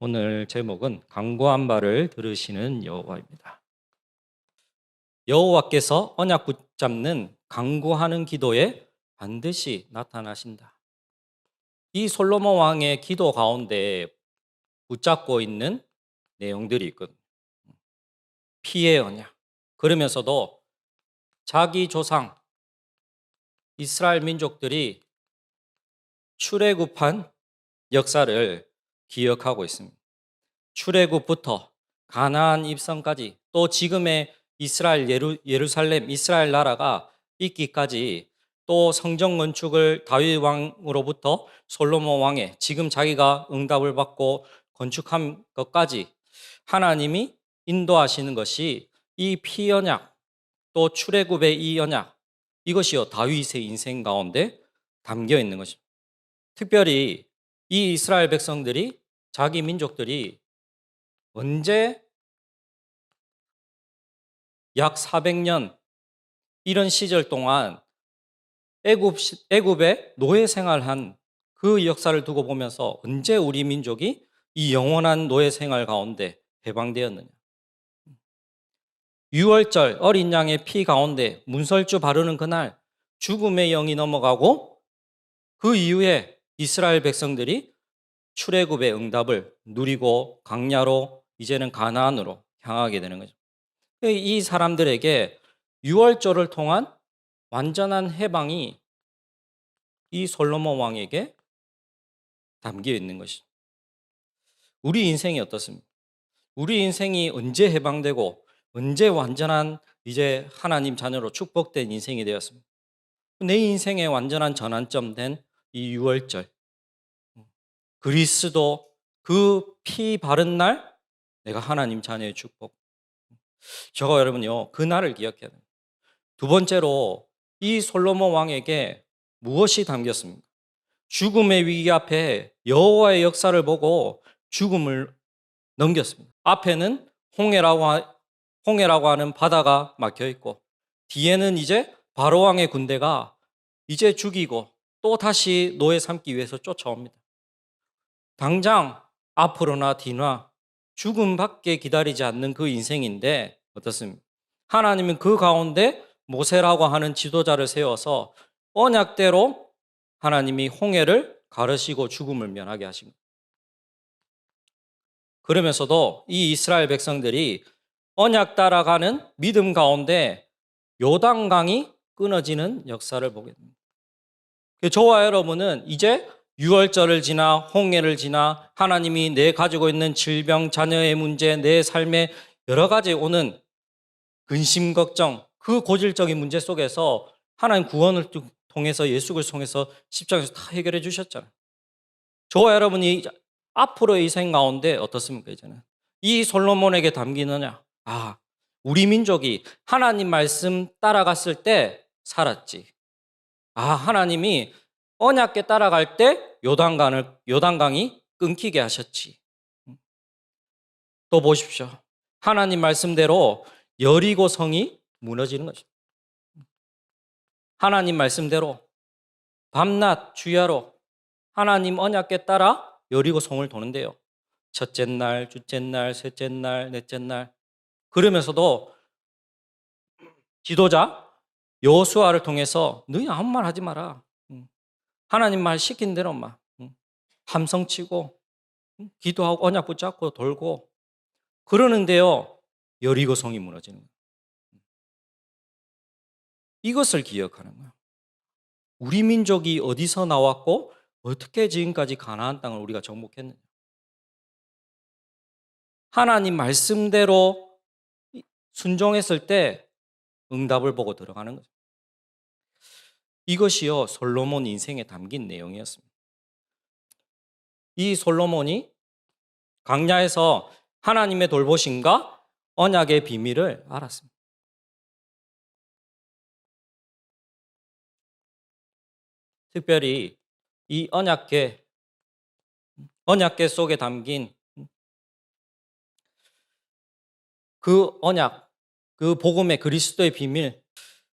오늘 제목은 강구한 바를 들으시는 여호와입니다. 여호와께서 언약 붙잡는 강구하는 기도에 반드시 나타나신다. 이 솔로몬 왕의 기도 가운데 붙잡고 있는 내용들이 있거든요. 피의 언약. 그러면서도 자기 조상 이스라엘 민족들이 출애굽한 역사를 기억하고 있습니다. 출애굽부터 가나안 입성까지 또 지금의 이스라엘 예루살렘 이스라엘 나라가 있기까지 또 성전 건축을 다윗 왕으로부터 솔로몬 왕에 지금 자기가 응답을 받고 건축한 것까지 하나님이 인도하시는 것이 이 피언약 또 출애굽의 이 언약 이것이요 다윗의 인생 가운데 담겨 있는 것입니다. 특별히 이 이스라엘 백성들이 자기 민족들이 언제 약 400년 이런 시절 동안 애굽에 노예 생활한 그 역사를 두고 보면서 언제 우리 민족이 이 영원한 노예 생활 가운데 해방되었느냐. 유월절 어린 양의 피 가운데 문설주 바르는 그날 죽음의 영이 넘어가고 그 이후에 이스라엘 백성들이 출애굽의 응답을 누리고 광야로 이제는 가나안으로 향하게 되는 거죠. 이 사람들에게 유월절을 통한 완전한 해방이 이 솔로몬 왕에게 담겨 있는 것이죠. 우리 인생이 어떻습니까? 우리 인생이 언제 해방되고 언제 완전한 이제 하나님 자녀로 축복된 인생이 되었습니까? 내 인생의 완전한 전환점 된 이 유월절 그리스도 그 피 바른 날 내가 하나님 자녀의 축복. 저가 여러분요 그 날을 기억해야 됩니다. 두 번째로 이 솔로몬 왕에게 무엇이 담겼습니까? 죽음의 위기 앞에 여호와의 역사를 보고 죽음을 넘겼습니다. 앞에는 홍해라고 하는 바다가 막혀 있고 뒤에는 이제 바로 왕의 군대가 이제 죽이고 또 다시 노예 삼기 위해서 쫓아옵니다. 당장 앞으로나 뒤나 죽음밖에 기다리지 않는 그 인생인데 어떻습니까? 하나님은 그 가운데 모세라고 하는 지도자를 세워서 언약대로 하나님이 홍해를 가르시고 죽음을 면하게 하십니다. 그러면서도 이 이스라엘 백성들이 언약 따라가는 믿음 가운데 요단강이 끊어지는 역사를 보게 됩니다. 저와 여러분은 이제 유월절을 지나 홍해를 지나 하나님이 내 가지고 있는 질병, 자녀의 문제, 내 삶에 여러 가지 오는 근심, 걱정, 그 고질적인 문제 속에서 하나님 구원을 통해서 예수 그리스도를 통해서 십자가에서 다 해결해 주셨잖아요. 저와 여러분이 앞으로의 인생 가운데 어떻습니까? 이제는 이 솔로몬에게 담기느냐? 우리 민족이 하나님 말씀 따라갔을 때 살았지. 하나님이 언약궤 따라갈 때 요단강이 끊기게 하셨지. 또 보십시오. 하나님 말씀대로 여리고 성이 무너지는 것입니다. 하나님 말씀대로 밤낮 주야로 하나님 언약궤 따라 여리고 성을 도는데요. 첫째 날, 둘째 날, 셋째 날, 넷째 날. 그러면서도 지도자 여호수아를 통해서 너희 아무 말 하지 마라. 하나님 말 시킨 대로만 함성 치고 기도하고 언약 붙잡고 돌고 그러는데요. 여리고 성이 무너지는 거예요. 이것을 기억하는 거예요. 우리 민족이 어디서 나왔고 어떻게 지금까지 가나안 땅을 우리가 정복했느냐. 하나님 말씀대로 순종했을 때 응답을 보고 들어가는 거죠. 이것이요 솔로몬 인생에 담긴 내용이었습니다. 이 솔로몬이 광야에서 하나님의 돌보심과 언약의 비밀을 알았습니다. 특별히 이 언약궤 속에 담긴 그 언약, 그 복음의 그리스도의 비밀.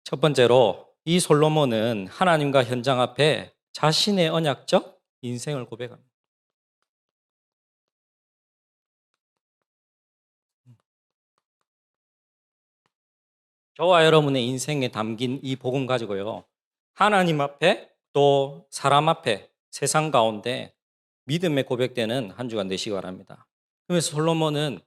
첫 번째로 이 솔로몬은 하나님과 현장 앞에 자신의 언약적 인생을 고백합니다. 저와 여러분의 인생에 담긴 이 복음 가지고요. 하나님 앞에 또 사람 앞에 세상 가운데 믿음의 고백되는 한 주간 되시기 바랍니다. 그래서 솔로몬은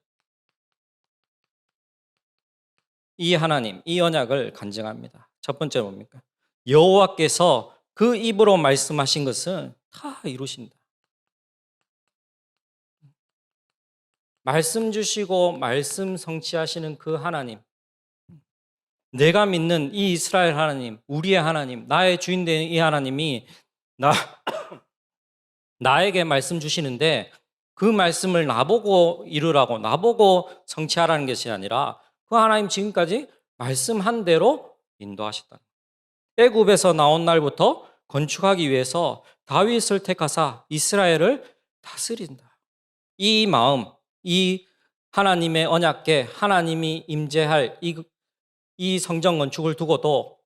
이 하나님, 이 언약을 간증합니다. 첫 번째 뭡니까? 여호와께서 그 입으로 말씀하신 것은 다 이루신다. 말씀 주시고 말씀 성취하시는 그 하나님, 내가 믿는 이 이스라엘 하나님, 우리의 하나님, 나의 주인 된 이 하나님이 나 나에게 말씀 주시는데 그 말씀을 나보고 이루라고 나보고 성취하라는 것이 아니라 그 하나님 지금까지 말씀한 대로 인도하셨다. 애굽에서 나온 날부터 건축하기 위해서 다윗을 택하사 이스라엘을 다스린다. 이 마음, 이 하나님의 언약궤, 하나님이 임재할 이 성전 건축을 두고도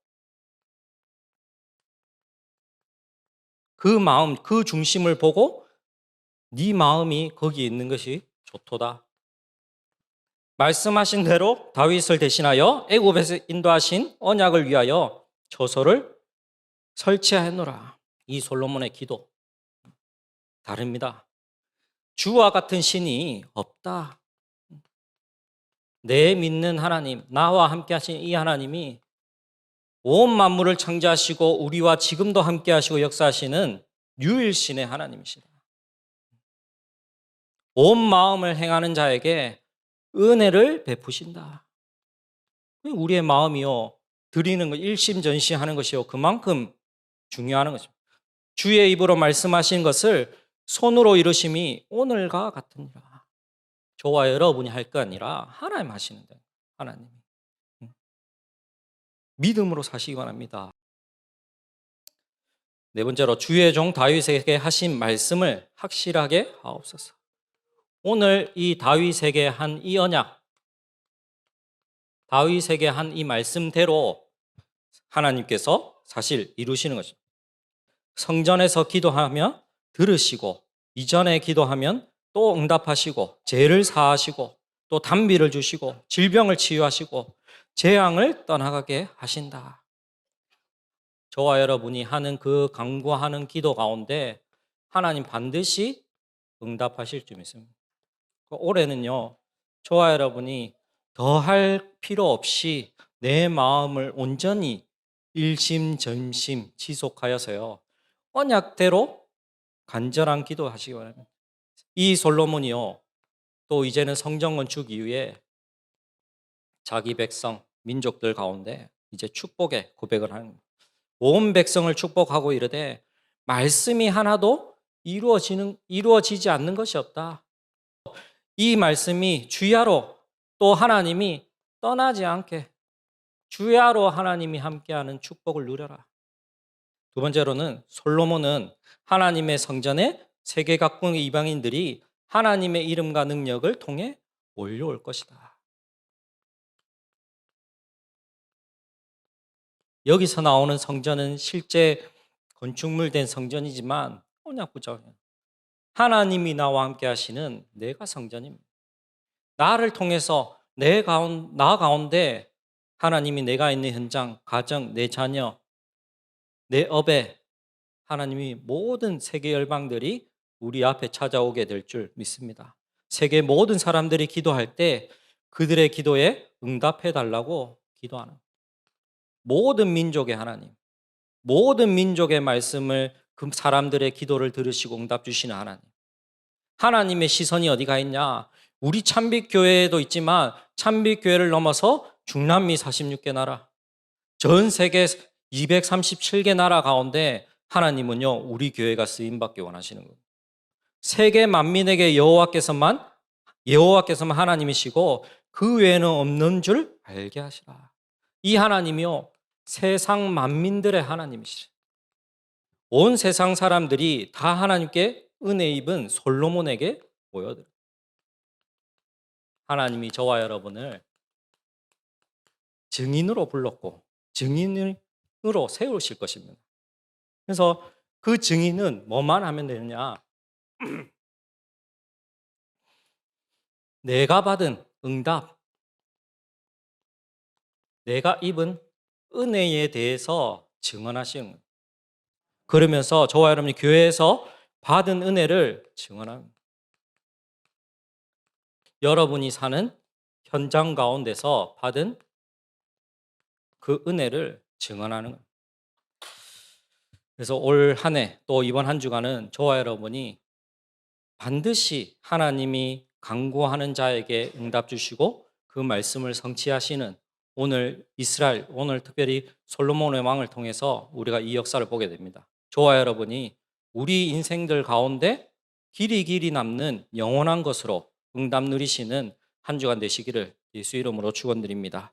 그 마음, 그 중심을 보고 네 마음이 거기에 있는 것이 좋도다. 말씀하신 대로 다윗을 대신하여 애굽에서 인도하신 언약을 위하여 저소를 설치하노라. 이 솔로몬의 기도 다릅니다. 주와 같은 신이 없다. 내 믿는 하나님, 나와 함께 하신 이 하나님이 온 만물을 창조하시고 우리와 지금도 함께 하시고 역사하시는 유일신의 하나님이시다. 온 마음을 행하는 자에게 은혜를 베푸신다. 우리의 마음이요, 드리는 것, 일심전시하는 것이요, 그만큼 중요한 것입니다. 주의 입으로 말씀하신 것을 손으로 이루심이 오늘과 같으니라. 저와 여러분이 할 거 아니라 하나님 하시는 거예요. 하나님이. 믿음으로 사시기 바랍니다. 네 번째로 주의 종 다윗에게 하신 말씀을 확실하게 하옵소서. 오늘 이 다윗에게 한 이 언약, 다윗에게 한 이 말씀대로 하나님께서 사실 이루시는 것입니다. 성전에서 기도하며 들으시고 이전에 기도하면 또 응답하시고 죄를 사하시고 또 단비를 주시고 질병을 치유하시고 재앙을 떠나가게 하신다. 저와 여러분이 하는 그 간구하는 기도 가운데 하나님 반드시 응답하실 줄 믿습니다. 올해는요, 저와 여러분이 더 할 필요 없이 내 마음을 온전히 일심전심 지속하여서요, 언약대로 간절한 기도하시기 바랍니다. 이 솔로몬이요, 또 이제는 성전 건축 이후에 자기 백성, 민족들 가운데 이제 축복의 고백을 하는 겁니다. 온 백성을 축복하고 이르되 말씀이 하나도 이루어지지 않는 것이 없다. 이 말씀이 주야로 또 하나님이 떠나지 않게 주야로 하나님이 함께하는 축복을 누려라. 두 번째로는 솔로몬은 하나님의 성전에 세계 각국의 이방인들이 하나님의 이름과 능력을 통해 몰려올 것이다. 여기서 나오는 성전은 실제 건축물 된 성전이지만 언약구조예요. 하나님이 나와 함께 하시는 내가 성전입니다. 나를 통해서 나 가운데 하나님이 내가 있는 현장, 가정, 내 자녀, 내 업에 하나님이 모든 세계 열방들이 우리 앞에 찾아오게 될 줄 믿습니다. 세계 모든 사람들이 기도할 때 그들의 기도에 응답해 달라고 기도하는 모든 민족의 하나님, 모든 민족의 말씀을 그 사람들의 기도를 들으시고 응답 주시는 하나님. 하나님의 시선이 어디가 있냐? 우리 참빛교회에도 있지만 참빛교회를 넘어서 중남미 46개 나라, 전 세계 237개 나라 가운데 하나님은요, 우리 교회가 쓰임받기 원하시는 거예요. 세계 만민에게 여호와께서만 하나님이시고 그 외에는 없는 줄 알게 하시라. 이 하나님이요, 세상 만민들의 하나님이시라. 온 세상 사람들이 다 하나님께 은혜 입은 솔로몬에게 모여들어요. 하나님이 저와 여러분을 증인으로 불렀고 증인으로 세우실 것입니다. 그래서 그 증인은 뭐만 하면 되느냐? 내가 받은 응답, 내가 입은 은혜에 대해서 증언하시는 거예요. 그러면서 저와 여러분이 교회에서 받은 은혜를 증언합니다. 여러분이 사는 현장 가운데서 받은 그 은혜를 증언하는 거예요. 그래서 올 한 해 또 이번 한 주간은 저와 여러분이 반드시 하나님이 간구하는 자에게 응답 주시고 그 말씀을 성취하시는 오늘 이스라엘, 오늘 특별히 솔로몬의 왕을 통해서 우리가 이 역사를 보게 됩니다. 저와 여러분이 우리 인생들 가운데 길이 남는 영원한 것으로 응답 누리시는 한 주간 되시기를 예수 이름으로 축원드립니다.